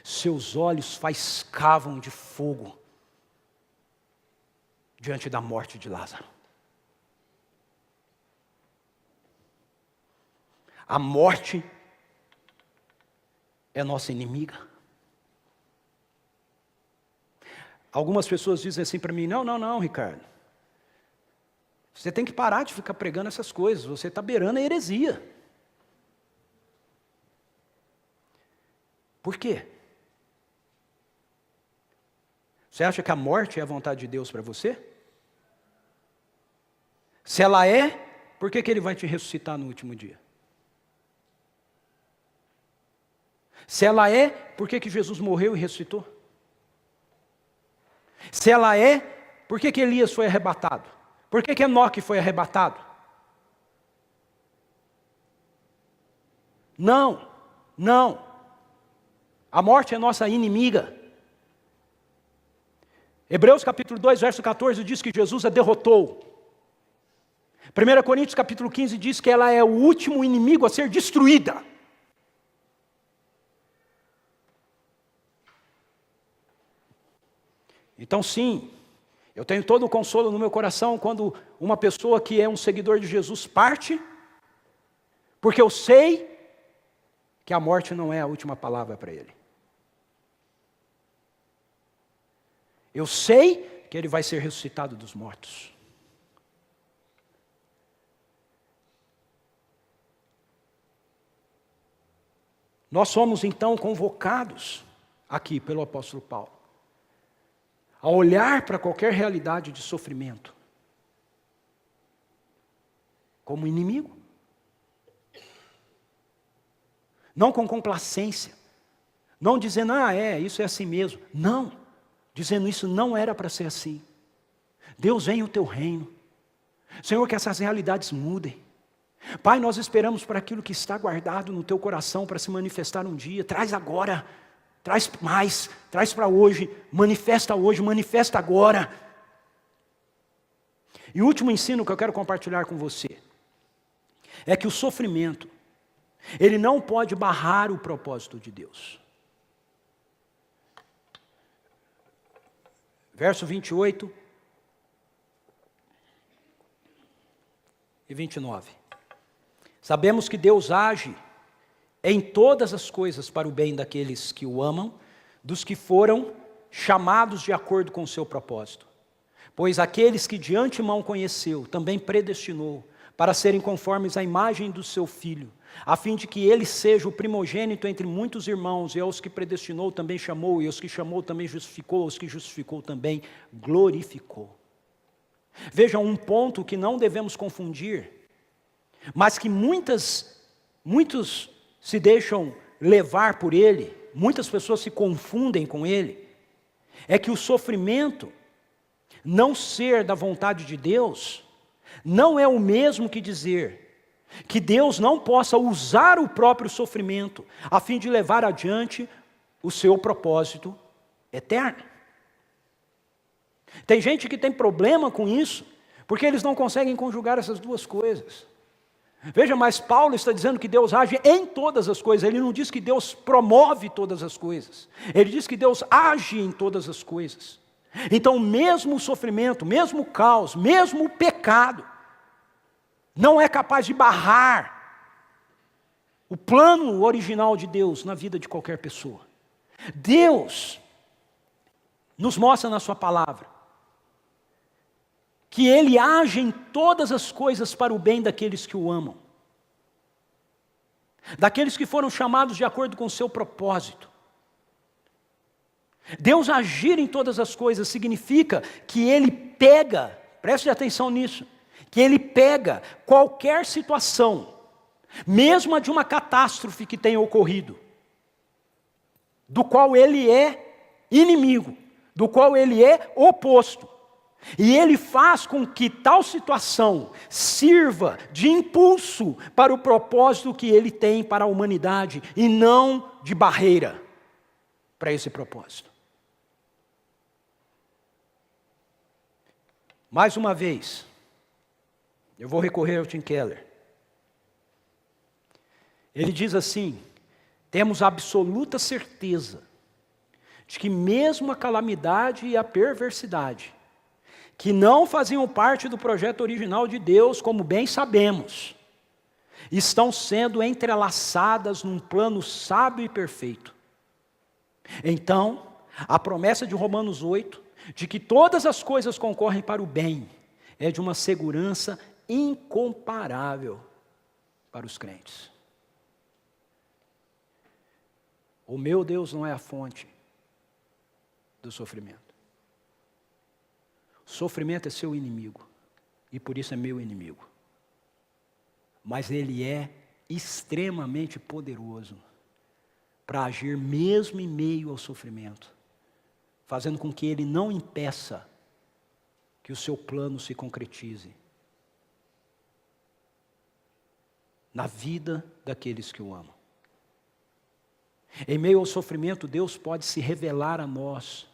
Seus olhos faiscavam de fogo diante da morte de Lázaro. A morte é nossa inimiga. Algumas pessoas dizem assim para mim, não, Ricardo. Você tem que parar de ficar pregando essas coisas, você está beirando a heresia. Por quê? Você acha que a morte é a vontade de Deus para você? Se ela é, por que Ele vai te ressuscitar no último dia? Se ela é, por que Jesus morreu e ressuscitou? Se ela é, por que Elias foi arrebatado? Por que Enoque foi arrebatado? Não. A morte é nossa inimiga. Hebreus capítulo 2, verso 14 diz que Jesus a derrotou. 1 Coríntios capítulo 15 diz que ela é o último inimigo a ser destruída. Então sim, eu tenho todo o consolo no meu coração quando uma pessoa que é um seguidor de Jesus parte, porque eu sei que a morte não é a última palavra para ele. Eu sei que ele vai ser ressuscitado dos mortos. Nós somos então convocados aqui pelo apóstolo Paulo a olhar para qualquer realidade de sofrimento como inimigo. Não com complacência, não dizendo, isso é assim mesmo. Não, dizendo isso não era para ser assim. Deus, vem o teu reino. Senhor, que essas realidades mudem. Pai, nós esperamos por aquilo que está guardado no teu coração para se manifestar um dia. Traz agora, traz mais, traz para hoje, manifesta agora. E o último ensino que eu quero compartilhar com você é que o sofrimento, ele não pode barrar o propósito de Deus. Verso 28 e 29. Sabemos que Deus age em todas as coisas para o bem daqueles que o amam, dos que foram chamados de acordo com o seu propósito. Pois aqueles que de antemão conheceu, também predestinou, para serem conformes à imagem do seu Filho, a fim de que ele seja o primogênito entre muitos irmãos, e aos que predestinou também chamou, e aos que chamou também justificou, aos que justificou também glorificou. Vejam um ponto que não devemos confundir, mas que muitos se deixam levar por ele, muitas pessoas se confundem com ele, é que o sofrimento não ser da vontade de Deus, não é o mesmo que dizer que Deus não possa usar o próprio sofrimento a fim de levar adiante o seu propósito eterno. Tem gente que tem problema com isso, porque eles não conseguem conjugar essas duas coisas. Veja, mas Paulo está dizendo que Deus age em todas as coisas. Ele não diz que Deus promove todas as coisas. Ele diz que Deus age em todas as coisas. Então, mesmo o sofrimento, mesmo o caos, mesmo o pecado, não é capaz de barrar o plano original de Deus na vida de qualquer pessoa. Deus nos mostra na sua palavra que Ele age em todas as coisas para o bem daqueles que o amam, daqueles que foram chamados de acordo com o seu propósito. Deus agir em todas as coisas significa que Ele pega, preste atenção nisso, que Ele pega qualquer situação, mesmo a de uma catástrofe que tenha ocorrido, do qual Ele é inimigo, do qual Ele é oposto, e Ele faz com que tal situação sirva de impulso para o propósito que Ele tem para a humanidade, e não de barreira para esse propósito. Mais uma vez, eu vou recorrer ao Tim Keller. Ele diz assim: temos absoluta certeza de que mesmo a calamidade e a perversidade, que não faziam parte do projeto original de Deus, como bem sabemos, estão sendo entrelaçadas num plano sábio e perfeito. Então, a promessa de Romanos 8, de que todas as coisas concorrem para o bem, é de uma segurança incomparável para os crentes. O meu Deus não é a fonte do sofrimento. O sofrimento é seu inimigo, e por isso é meu inimigo. Mas Ele é extremamente poderoso para agir mesmo em meio ao sofrimento, fazendo com que Ele não impeça que o seu plano se concretize na vida daqueles que o amam. Em meio ao sofrimento, Deus pode se revelar a nós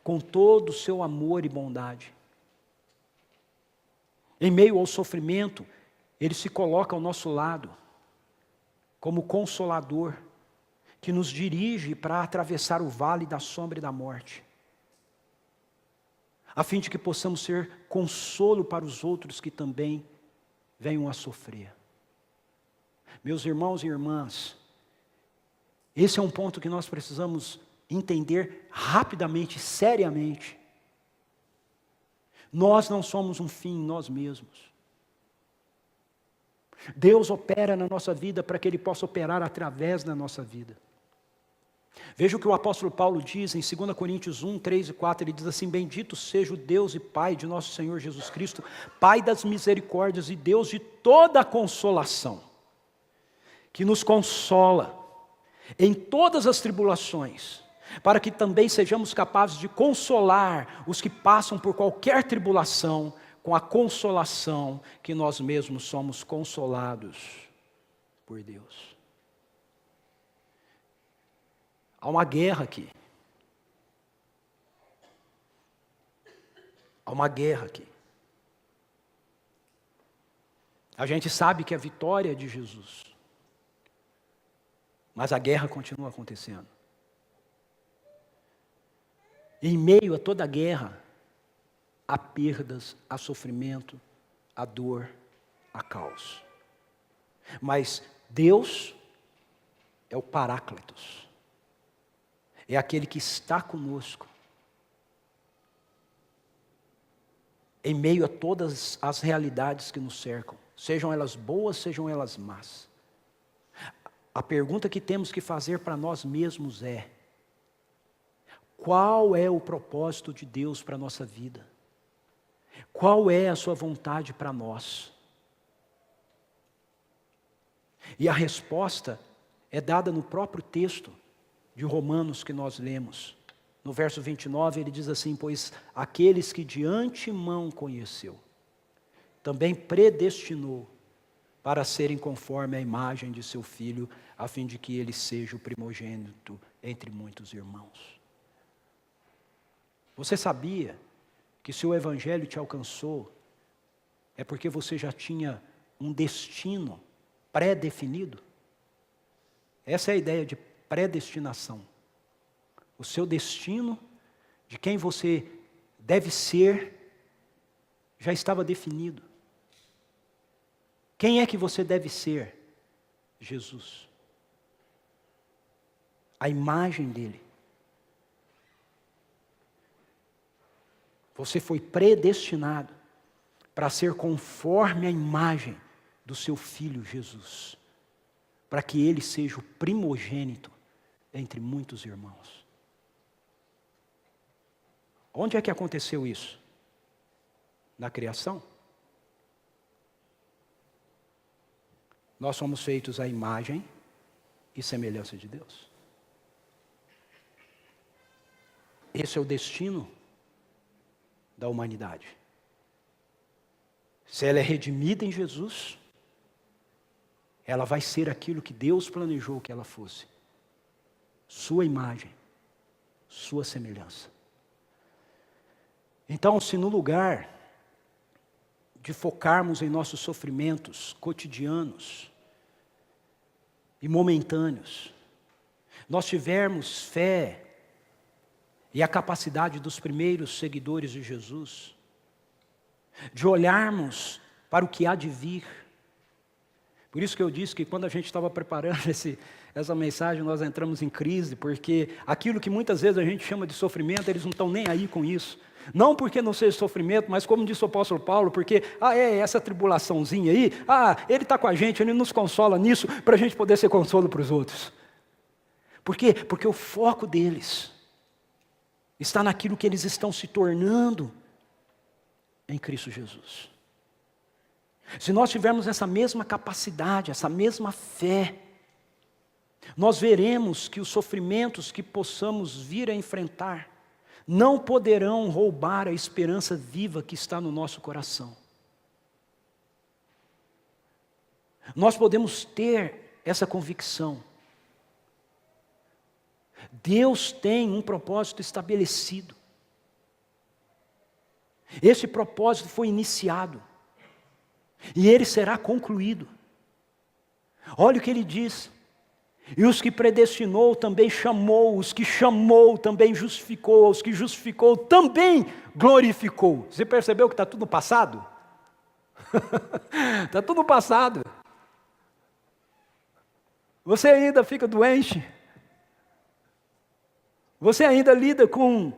com todo o seu amor e bondade. Em meio ao sofrimento, Ele se coloca ao nosso lado como consolador, que nos dirige para atravessar o vale da sombra e da morte, a fim de que possamos ser consolo para os outros que também venham a sofrer. Meus irmãos e irmãs, esse é um ponto que nós precisamos entender rapidamente, seriamente. Nós não somos um fim em nós mesmos. Deus opera na nossa vida para que Ele possa operar através da nossa vida. Veja o que o apóstolo Paulo diz em 2 Coríntios 1, 3 e 4, ele diz assim: bendito seja o Deus e Pai de nosso Senhor Jesus Cristo, Pai das misericórdias e Deus de toda a consolação, que nos consola em todas as tribulações, para que também sejamos capazes de consolar os que passam por qualquer tribulação, com a consolação que nós mesmos somos consolados por Deus. Há uma guerra aqui. Há uma guerra aqui. A gente sabe que a vitória é de Jesus, mas a guerra continua acontecendo. Em meio a toda a guerra, há perdas, há sofrimento, há dor, há caos. Mas Deus é o Paráclitos. É aquele que está conosco em meio a todas as realidades que nos cercam, sejam elas boas, sejam elas más. A pergunta que temos que fazer para nós mesmos é: qual é o propósito de Deus para a nossa vida? Qual é a sua vontade para nós? E a resposta é dada no próprio texto de Romanos que nós lemos. No verso 29 ele diz assim: pois aqueles que de antemão conheceu, também predestinou para serem conforme a imagem de seu Filho, a fim de que ele seja o primogênito entre muitos irmãos. Você sabia que se o Evangelho te alcançou, é porque você já tinha um destino pré-definido? Essa é a ideia de predestinação. O seu destino, de quem você deve ser, já estava definido. Quem é que você deve ser? Jesus. A imagem dele. Você foi predestinado para ser conforme a imagem do seu Filho Jesus, para que ele seja o primogênito entre muitos irmãos. Onde é que aconteceu isso? Na criação? Nós somos feitos à imagem e semelhança de Deus. Esse é o destino da humanidade. Se ela é redimida em Jesus, ela vai ser aquilo que Deus planejou que ela fosse. Sua imagem, sua semelhança. Então, se no lugar de focarmos em nossos sofrimentos cotidianos e momentâneos, nós tivermos fé e a capacidade dos primeiros seguidores de Jesus, de olharmos para o que há de vir. Por isso que eu disse que quando a gente estava preparando essa mensagem, nós entramos em crise, porque aquilo que muitas vezes a gente chama de sofrimento, eles não estão nem aí com isso. Não porque não seja sofrimento, mas como disse o apóstolo Paulo, porque, essa tribulaçãozinha aí, ele está com a gente, ele nos consola nisso, para a gente poder ser consolo para os outros. Por quê? Porque o foco deles está naquilo que eles estão se tornando em Cristo Jesus. Se nós tivermos essa mesma capacidade, essa mesma fé, nós veremos que os sofrimentos que possamos vir a enfrentar não poderão roubar a esperança viva que está no nosso coração. Nós podemos ter essa convicção Deus tem um propósito estabelecido. Esse propósito foi iniciado. E ele será concluído. Olha o que ele diz. E os que predestinou também chamou, os que chamou também justificou, os que justificou também glorificou. Você percebeu que está tudo no passado? Está tudo no passado. Você ainda fica doente. Você ainda lida com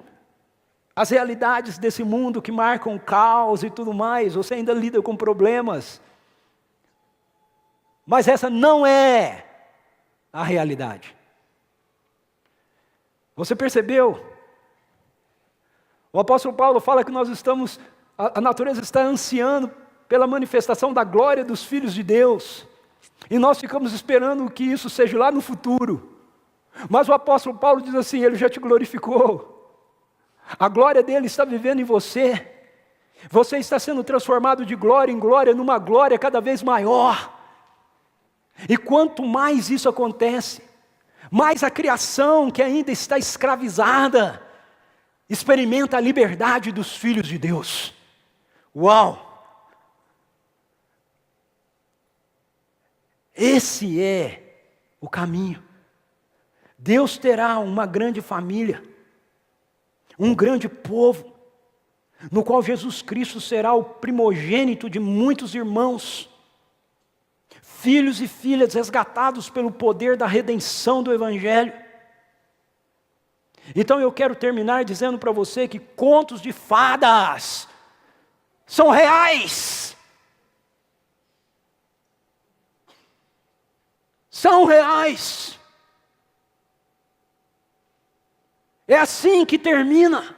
as realidades desse mundo que marcam o caos e tudo mais. Você ainda lida com problemas. Mas essa não é a realidade. Você percebeu? O apóstolo Paulo fala que a natureza está ansiando pela manifestação da glória dos filhos de Deus. E nós ficamos esperando que isso seja lá no futuro. Mas o apóstolo Paulo diz assim, ele já te glorificou. A glória dele está vivendo em você. Você está sendo transformado de glória em glória, numa glória cada vez maior. E quanto mais isso acontece, mais a criação que ainda está escravizada, experimenta a liberdade dos filhos de Deus. Uau! Esse é o caminho. Deus terá uma grande família, um grande povo, no qual Jesus Cristo será o primogênito de muitos irmãos, filhos e filhas resgatados pelo poder da redenção do Evangelho. Então eu quero terminar dizendo para você que contos de fadas são reais. São reais. É assim que termina.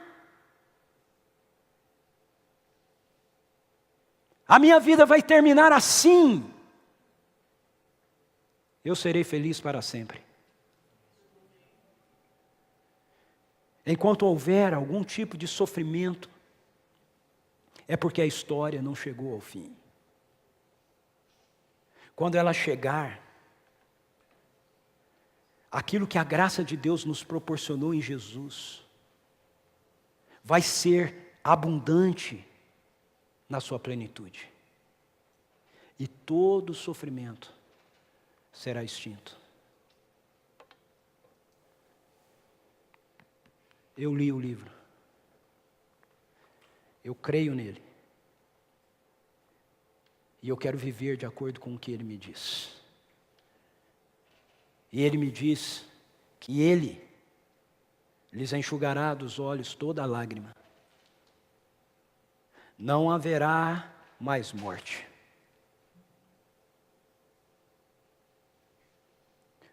A minha vida vai terminar assim. Eu serei feliz para sempre. Enquanto houver algum tipo de sofrimento, é porque a história não chegou ao fim. Quando ela chegar, aquilo que a graça de Deus nos proporcionou em Jesus, vai ser abundante na sua plenitude. E todo sofrimento será extinto. Eu li o livro. Eu creio nele. E eu quero viver de acordo com o que ele me diz. E ele me diz que ele lhes enxugará dos olhos toda a lágrima. Não haverá mais morte.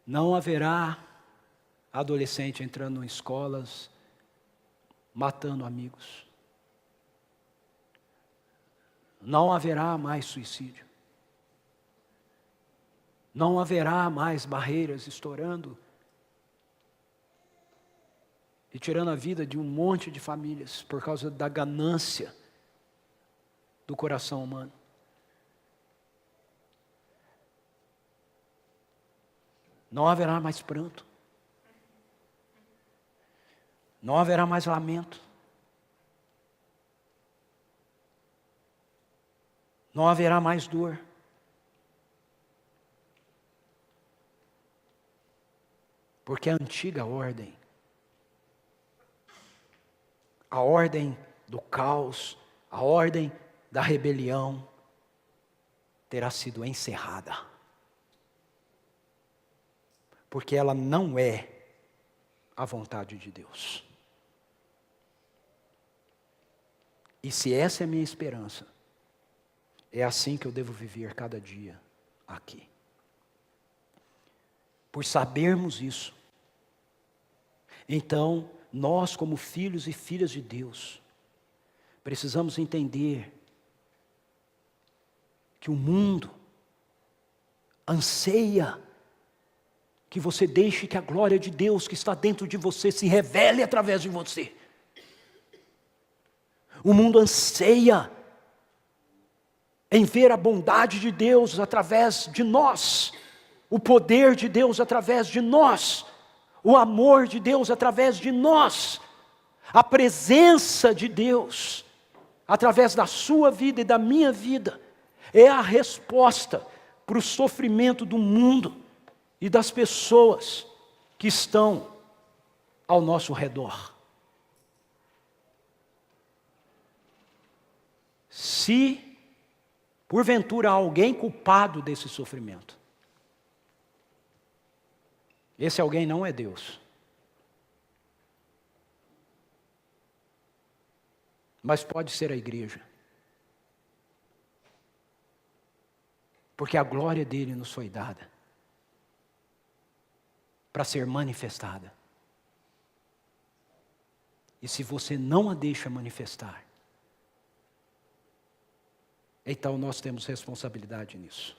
Não haverá adolescente entrando em escolas, matando amigos. Não haverá mais suicídio. Não haverá mais barreiras estourando e tirando a vida de um monte de famílias por causa da ganância do coração humano. Não haverá mais pranto. Não haverá mais lamento. Não haverá mais dor. Porque a antiga ordem, a ordem do caos, a ordem da rebelião, terá sido encerrada. Porque ela não é a vontade de Deus. E se essa é a minha esperança, é assim que eu devo viver cada dia aqui. Por sabermos isso, então, nós como filhos e filhas de Deus, precisamos entender que o mundo anseia que você deixe que a glória de Deus que está dentro de você se revele através de você. O mundo anseia em ver a bondade de Deus através de nós, o poder de Deus através de nós, o amor de Deus através de nós, a presença de Deus através da sua vida e da minha vida, é a resposta para o sofrimento do mundo e das pessoas que estão ao nosso redor. Se, porventura, há alguém culpado desse sofrimento, esse alguém não é Deus. Mas pode ser a igreja. Porque a glória dele nos foi dada para ser manifestada. E se você não a deixa manifestar, então nós temos responsabilidade nisso.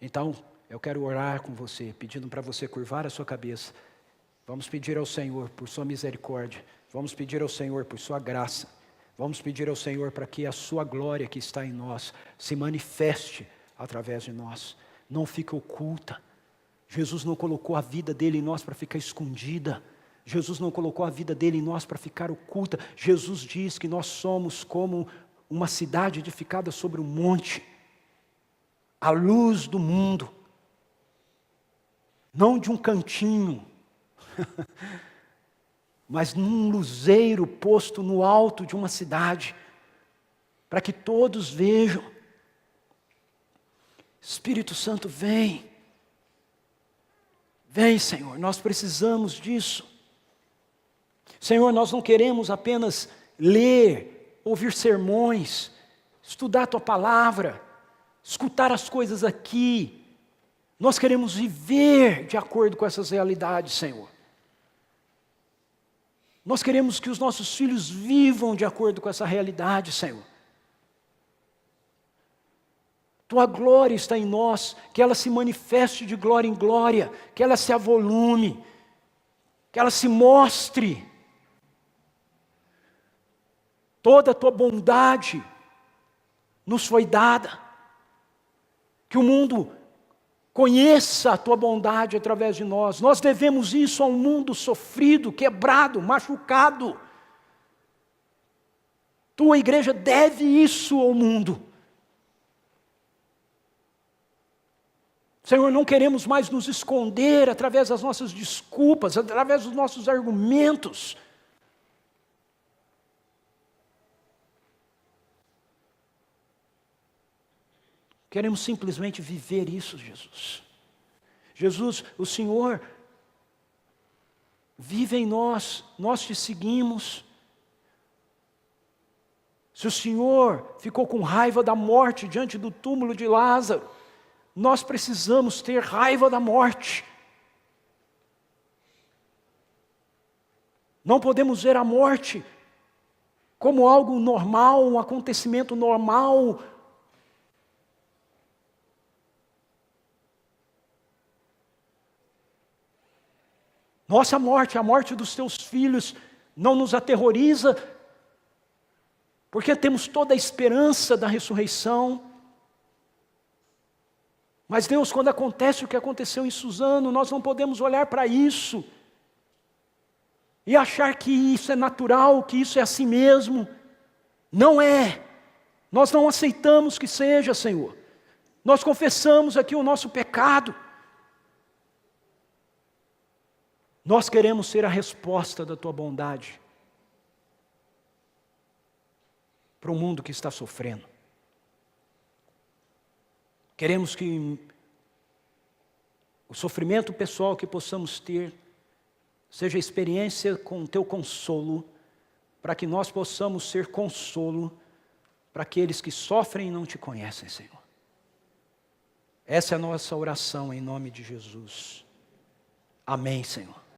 Então, eu quero orar com você, pedindo para você curvar a sua cabeça. Vamos pedir ao Senhor por sua misericórdia. Vamos pedir ao Senhor por sua graça. Vamos pedir ao Senhor para que a sua glória que está em nós se manifeste através de nós. Não fique oculta. Jesus não colocou a vida dele em nós para ficar escondida. Jesus não colocou a vida dele em nós para ficar oculta. Jesus diz que nós somos como uma cidade edificada sobre um monte, a luz do mundo, não de um cantinho, mas num luzeiro posto no alto de uma cidade, para que todos vejam. Espírito Santo, vem, Senhor, nós precisamos disso. Senhor, nós não queremos apenas ler, ouvir sermões, estudar a Tua palavra, escutar as coisas aqui. Nós queremos viver de acordo com essas realidades, Senhor. Nós queremos que os nossos filhos vivam de acordo com essa realidade, Senhor. Tua glória está em nós, que ela se manifeste de glória em glória, que ela se avolume, que ela se mostre. Toda a Tua bondade nos foi dada, que o mundo conheça a Tua bondade através de nós. Nós devemos isso a um mundo sofrido, quebrado, machucado. Tua igreja deve isso ao mundo. Senhor, não queremos mais nos esconder através das nossas desculpas, através dos nossos argumentos. Queremos simplesmente viver isso, Jesus. Jesus, o Senhor vive em nós, nós Te seguimos. Se o Senhor ficou com raiva da morte diante do túmulo de Lázaro, nós precisamos ter raiva da morte. Não podemos ver a morte como algo normal, um acontecimento normal. Nossa morte, a morte dos Teus filhos, não nos aterroriza, porque temos toda a esperança da ressurreição. Mas Deus, quando acontece o que aconteceu em Suzano, nós não podemos olhar para isso e achar que isso é natural, que isso é assim mesmo. Não é. Nós não aceitamos que seja, Senhor. Nós confessamos aqui o nosso pecado. Nós queremos ser a resposta da Tua bondade para o mundo que está sofrendo. Queremos que o sofrimento pessoal que possamos ter seja experiência com o Teu consolo, para que nós possamos ser consolo para aqueles que sofrem e não Te conhecem, Senhor. Essa é a nossa oração em nome de Jesus. Amém, Senhor.